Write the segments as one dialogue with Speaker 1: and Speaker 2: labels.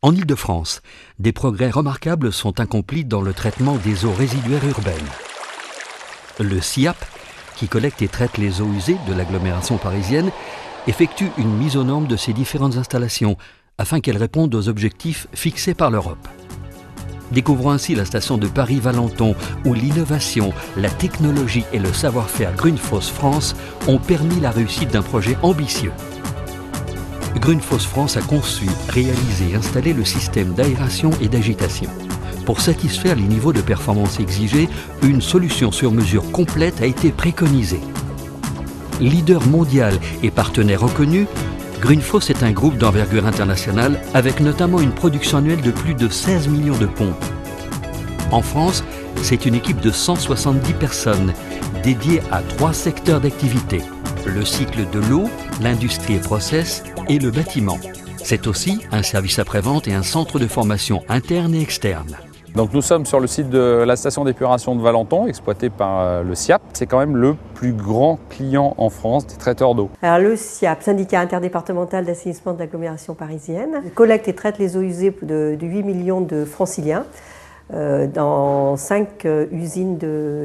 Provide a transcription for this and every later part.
Speaker 1: En Île-de-France, des progrès remarquables sont accomplis dans le traitement des eaux résiduaires urbaines. Le SIAP, qui collecte et traite les eaux usées de l'agglomération parisienne, effectue une mise aux normes de ces différentes installations afin qu'elles répondent aux objectifs fixés par l'Europe. Découvrons ainsi la station de Paris-Valenton où l'innovation, la technologie et le savoir-faire Grundfos France ont permis la réussite d'un projet ambitieux. Grundfos France a conçu, réalisé et installé le système d'aération et d'agitation. Pour satisfaire les niveaux de performance exigés, une solution sur mesure complète a été préconisée. Leader mondial et partenaire reconnu, Grundfos est un groupe d'envergure internationale avec notamment une production annuelle de plus de 16 millions de pompes. En France, c'est une équipe de 170 personnes dédiée à 3 secteurs d'activité: le cycle de l'eau, l'industrie et process et le bâtiment. C'est aussi un service après-vente et un centre de formation interne et externe.
Speaker 2: Donc nous sommes sur le site de la station d'épuration de Valenton, exploitée par le SIAP. C'est quand même le plus grand client en France des traiteurs d'eau.
Speaker 3: Alors le SIAP, syndicat interdépartemental d'assainissement de l'agglomération parisienne, collecte et traite les eaux usées de 8 millions de franciliens dans 5 usines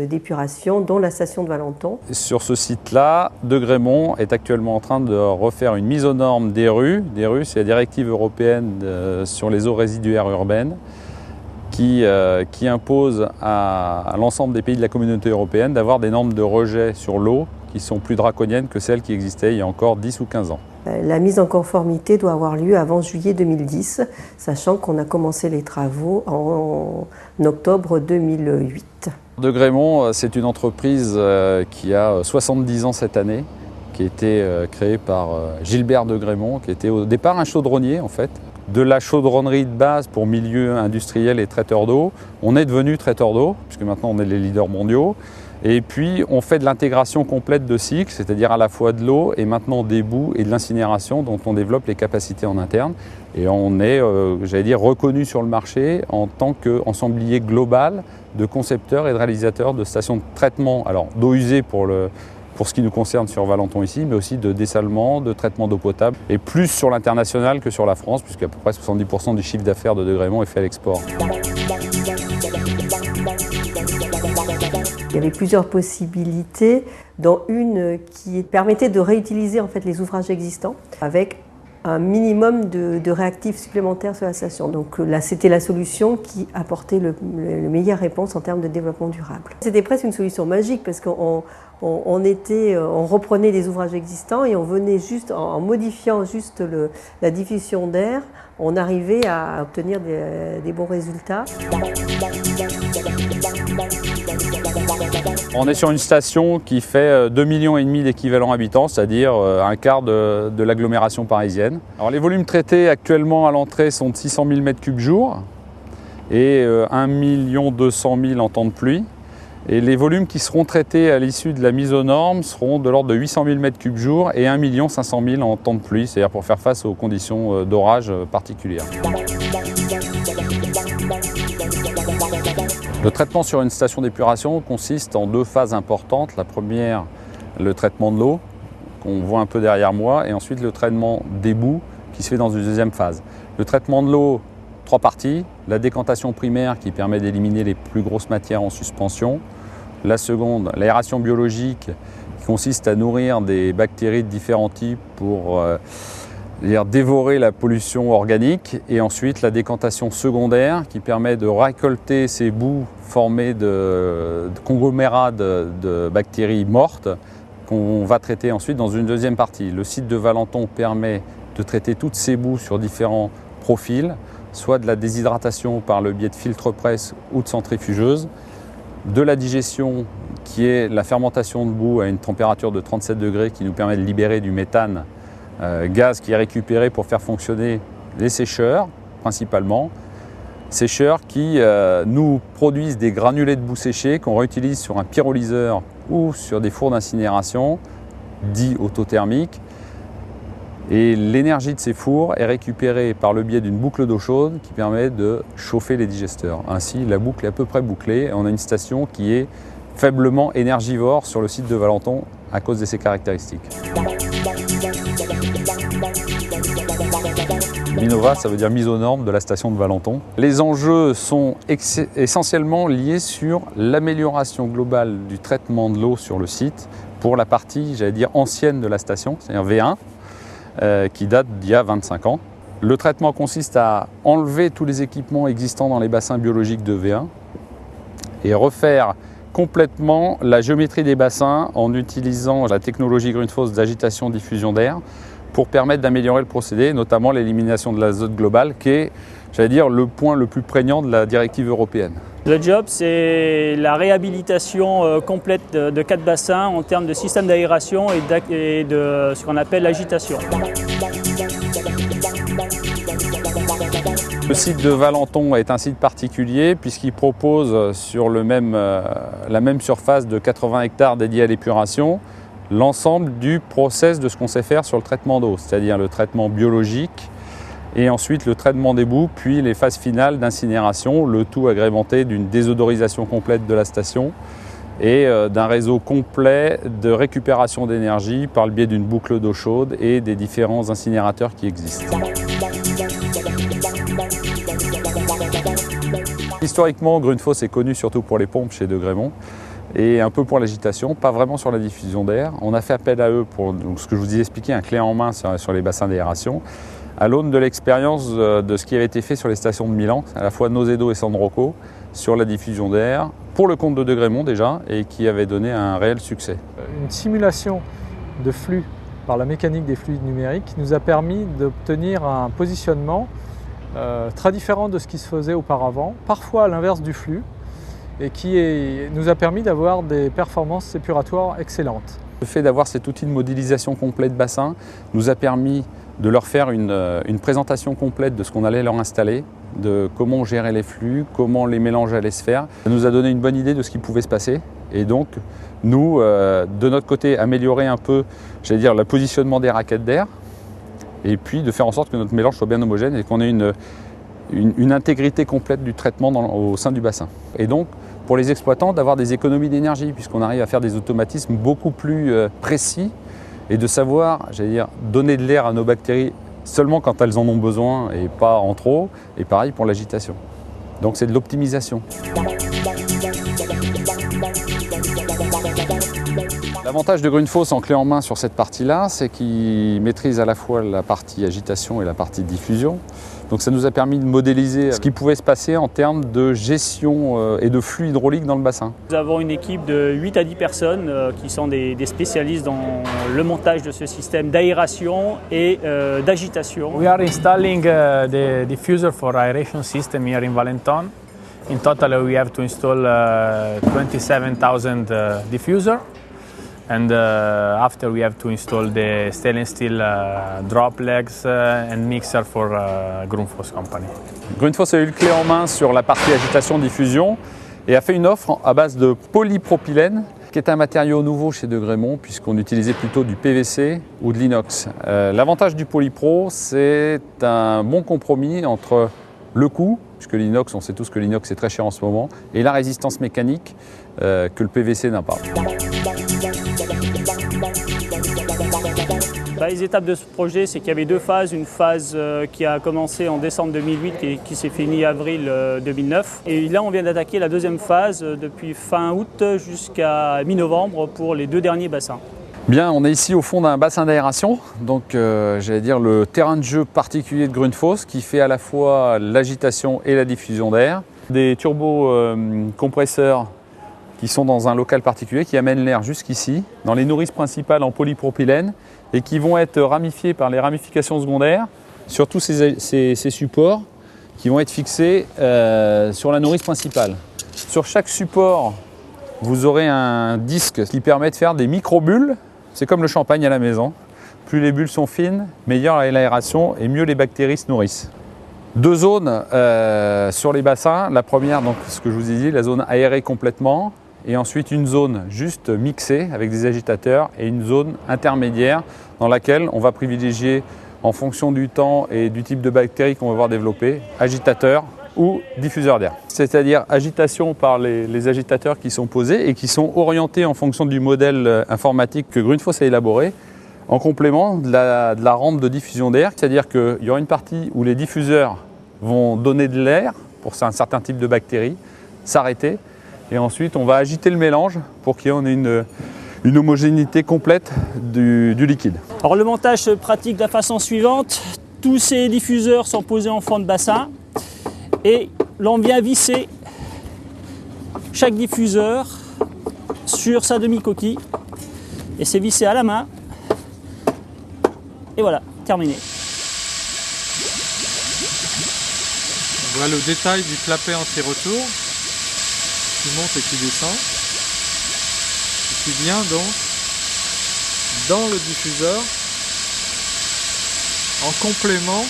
Speaker 3: d'épuration, dont la station de Valenton.
Speaker 2: Sur ce site-là, Degremont est actuellement en train de refaire une mise aux normes des rues. Des rues, c'est la directive européenne sur les eaux résiduaires urbaines, qui impose à l'ensemble des pays de la communauté européenne d'avoir des normes de rejet sur l'eau qui sont plus draconiennes que celles qui existaient il y a encore 10 ou 15 ans.
Speaker 3: La mise en conformité doit avoir lieu avant juillet 2010, sachant qu'on a commencé les travaux en octobre 2008.
Speaker 2: Degremont, c'est une entreprise qui a 70 ans cette année, qui a été créée par Gilbert Degremont, qui était au départ un chaudronnier en fait. De la chaudronnerie de base pour milieu industriel et traiteur d'eau, on est devenu traiteur d'eau, puisque maintenant on est les leaders mondiaux. Et puis on fait de l'intégration complète de cycle, c'est-à-dire à la fois de l'eau et maintenant des boues et de l'incinération dont on développe les capacités en interne. Et on est, reconnu sur le marché en tant qu'ensemblier global de concepteurs et de réalisateurs de stations de traitement, alors d'eau usée pour ce qui nous concerne sur Valenton ici, mais aussi de dessalement, de traitement d'eau potable, et plus sur l'international que sur la France, puisqu'à peu près 70% du chiffre d'affaires de Degremont est fait à l'export.
Speaker 3: Il y avait plusieurs possibilités, dont une qui permettait de réutiliser en fait les ouvrages existants avec un minimum de réactifs supplémentaires sur la station. Donc là, c'était la solution qui apportait le meilleure réponse en termes de développement durable. C'était presque une solution magique parce qu'on reprenait les ouvrages existants et on venait juste, en modifiant juste la diffusion d'air, on arrivait à obtenir des bons résultats.
Speaker 2: On est sur une station qui fait 2,5 millions d'équivalents habitants, c'est-à-dire un quart de l'agglomération parisienne. Alors, les volumes traités actuellement à l'entrée sont de 600 000 m3 jour et 1 200 000 en temps de pluie. Et les volumes qui seront traités à l'issue de la mise aux normes seront de l'ordre de 800 000 m3 jour et 1 500 000 en temps de pluie, c'est-à-dire pour faire face aux conditions d'orage particulières. Le traitement sur une station d'épuration consiste en 2 phases importantes. La première, le traitement de l'eau, qu'on voit un peu derrière moi, et ensuite le traitement des boues, qui se fait dans une deuxième phase. Le traitement de l'eau, 3 parties. La décantation primaire, qui permet d'éliminer les plus grosses matières en suspension. La seconde, l'aération biologique, qui consiste à nourrir des bactéries de différents types pour dévorer la pollution organique, et ensuite la décantation secondaire qui permet de récolter ces boues formées de conglomérats de bactéries mortes qu'on va traiter ensuite dans une deuxième partie. Le site de Valenton permet de traiter toutes ces boues sur différents profils, soit de la déshydratation par le biais de filtre-presse ou de centrifugeuse, de la digestion qui est la fermentation de boue à une température de 37 degrés qui nous permet de libérer du méthane, gaz qui est récupéré pour faire fonctionner les sécheurs principalement. Sécheurs qui nous produisent des granulés de boue séchée qu'on réutilise sur un pyrolyseur ou sur des fours d'incinération dits autothermiques. Et l'énergie de ces fours est récupérée par le biais d'une boucle d'eau chaude qui permet de chauffer les digesteurs. Ainsi, la boucle est à peu près bouclée. On a une station qui est faiblement énergivore sur le site de Valenton à cause de ses caractéristiques. Minova, ça veut dire mise aux normes de la station de Valenton. Les enjeux sont essentiellement liés sur l'amélioration globale du traitement de l'eau sur le site pour la partie, j'allais dire, ancienne de la station, c'est-à-dire V1, qui date d'il y a 25 ans. Le traitement consiste à enlever tous les équipements existants dans les bassins biologiques de V1 et refaire complètement la géométrie des bassins en utilisant la technologie Grundfos d'agitation-diffusion d'air pour permettre d'améliorer le procédé, notamment l'élimination de l'azote global, qui est, j'allais dire, le point le plus prégnant de la directive européenne.
Speaker 4: Le job, c'est la réhabilitation complète de 4 bassins en termes de système d'aération et de ce qu'on appelle l'agitation.
Speaker 2: Le site de Valenton est un site particulier puisqu'il propose sur la même surface de 80 hectares dédiés à l'épuration l'ensemble du process de ce qu'on sait faire sur le traitement d'eau, c'est-à-dire le traitement biologique et ensuite le traitement des boues, puis les phases finales d'incinération, le tout agrémenté d'une désodorisation complète de la station et d'un réseau complet de récupération d'énergie par le biais d'une boucle d'eau chaude et des différents incinérateurs qui existent. Historiquement, Grundfos est connu surtout pour les pompes chez De Grémont et un peu pour l'agitation, pas vraiment sur la diffusion d'air. On a fait appel à eux pour donc, ce que je vous ai expliqué, un clé en main sur les bassins d'aération, à l'aune de l'expérience de ce qui avait été fait sur les stations de Milan, à la fois Nozedo et San Rocco, sur la diffusion d'air, pour le compte de De Grémont déjà, et qui avait donné un réel succès.
Speaker 5: Une simulation de flux par la mécanique des fluides numériques nous a permis d'obtenir un positionnement très différent de ce qui se faisait auparavant, parfois à l'inverse du flux, et qui nous a permis d'avoir des performances épuratoires excellentes.
Speaker 2: Le fait d'avoir cet outil de modélisation complète bassin nous a permis de leur faire une présentation complète de ce qu'on allait leur installer, de comment gérer les flux, comment les mélanges allaient se faire. Ça nous a donné une bonne idée de ce qui pouvait se passer et donc nous, de notre côté, améliorer un peu, j'allais dire, le positionnement des raquettes d'air et puis de faire en sorte que notre mélange soit bien homogène et qu'on ait une intégrité complète du traitement au sein du bassin. Et donc, pour les exploitants, d'avoir des économies d'énergie puisqu'on arrive à faire des automatismes beaucoup plus précis et de savoir, j'allais dire, donner de l'air à nos bactéries seulement quand elles en ont besoin et pas en trop, et pareil pour l'agitation. Donc c'est de l'optimisation. L'avantage de Grundfos en clé en main sur cette partie-là, c'est qu'il maîtrise à la fois la partie agitation et la partie diffusion. Donc ça nous a permis de modéliser ce qui pouvait se passer en termes de gestion et de flux hydraulique dans le bassin.
Speaker 4: Nous avons une équipe de 8 à 10 personnes qui sont des spécialistes dans le montage de ce système d'aération et d'agitation.
Speaker 6: We are installing the diffuser for aeration system here in Valenton. In total we have to install 27,000 diffuser. And after we have to install the stainless steel drop legs and mixer for Grundfos company.
Speaker 2: Grundfos a eu le clé en main sur la partie agitation-diffusion et a fait une offre à base de polypropylène, qui est un matériau nouveau chez De Grémont puisqu'on utilisait plutôt du PVC ou de l'inox. L'avantage du polypro, c'est un bon compromis entre le coût, puisque l'inox, on sait tous que l'inox est très cher en ce moment, et la résistance mécanique que le PVC n'a pas.
Speaker 4: Les étapes de ce projet, c'est qu'il y avait 2 phases. Une phase qui a commencé en décembre 2008 et qui s'est finie avril 2009. Et là, on vient d'attaquer la 2e phase depuis fin août jusqu'à mi-novembre pour les 2 derniers bassins.
Speaker 2: Bien, on est ici au fond d'un bassin d'aération, donc j'allais dire le terrain de jeu particulier de Grundfos qui fait à la fois l'agitation et la diffusion d'air. Des turbocompresseurs qui sont dans un local particulier qui amènent l'air jusqu'ici, dans les nourrices principales en polypropylène et qui vont être ramifiés par les ramifications secondaires sur tous ces supports qui vont être fixés sur la nourrice principale. Sur chaque support, vous aurez un disque qui permet de faire des micro-bulles. C'est comme le champagne à la maison. Plus les bulles sont fines, meilleure est l'aération et mieux les bactéries se nourrissent. 2 zones sur les bassins. La première, donc, ce que je vous ai dit, la zone aérée complètement. Et ensuite une zone juste mixée avec des agitateurs et une zone intermédiaire dans laquelle on va privilégier, en fonction du temps et du type de bactéries qu'on va voir développer, agitateur ou diffuseur d'air. C'est-à-dire agitation par les agitateurs qui sont posés et qui sont orientés en fonction du modèle informatique que Grundfos a élaboré en complément de la rampe de diffusion d'air, c'est-à-dire qu'il y aura une partie où les diffuseurs vont donner de l'air pour un certain type de bactéries, s'arrêter, et ensuite on va agiter le mélange pour qu'il y ait une homogénéité complète du liquide.
Speaker 4: Alors le montage se pratique de la façon suivante. Tous ces diffuseurs sont posés en fond de bassin et l'on vient visser chaque diffuseur sur sa demi-coquille et c'est vissé à la main. Et voilà, terminé.
Speaker 5: On voit le détail du clapet anti-retour qui monte et qui descend. Et qui vient donc dans le diffuseur en complément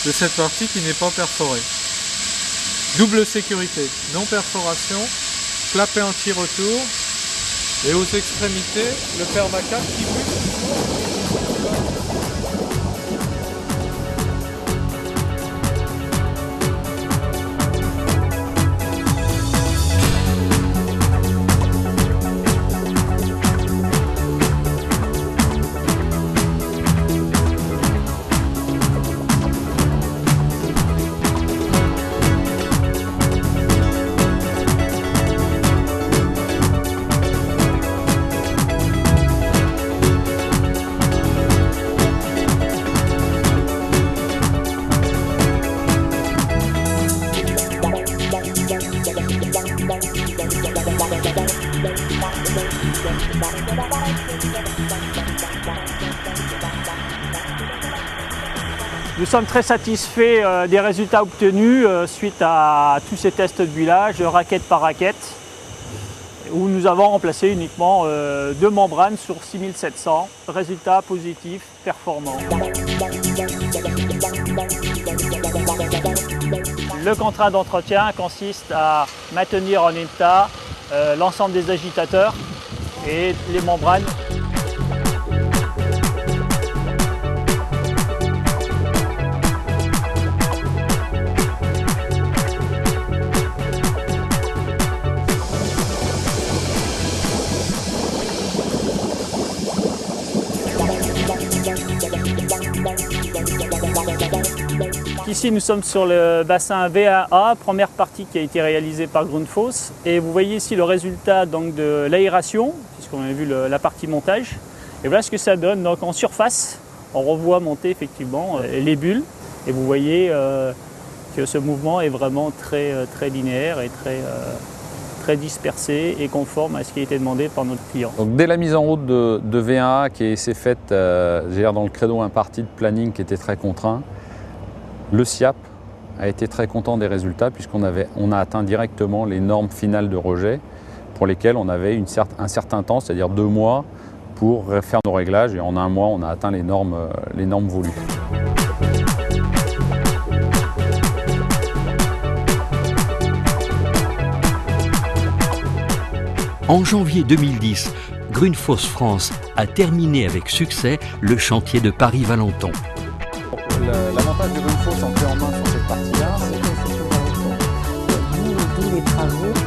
Speaker 5: de cette partie qui n'est pas perforée. Double sécurité, non perforation, clapet anti-retour et aux extrémités le permacaps qui bute.
Speaker 4: Nous sommes très satisfaits des résultats obtenus suite à tous ces tests de bullage, raquette par raquette, où nous avons remplacé uniquement 2 membranes sur 6700. Résultats positifs, performants. Le contrat d'entretien consiste à maintenir en état l'ensemble des agitateurs et les membranes. Ici, nous sommes sur le bassin V1A, première partie qui a été réalisée par Grundfos. Et vous voyez ici le résultat donc, de l'aération, puisqu'on a vu la partie montage. Et voilà ce que ça donne. Donc, en surface, on revoit monter effectivement les bulles. Et vous voyez que ce mouvement est vraiment très linéaire et très dispersé et conforme à ce qui a été demandé par notre client.
Speaker 2: Donc, dès la mise en route de V1A, qui s'est faite dans le credo imparti de planning qui était très contraint, le SIAP a été très content des résultats puisqu'on a atteint directement les normes finales de rejet pour lesquelles on avait un certain temps, c'est-à-dire 2 mois, pour faire nos réglages et en 1 mois, on a atteint les normes voulues.
Speaker 1: En janvier 2010, Grundfos France a terminé avec succès le chantier de Paris-Valenton.
Speaker 2: L'avantage de Grundfos en clé en main sur cette partie-là, c'est
Speaker 3: d'où les travaux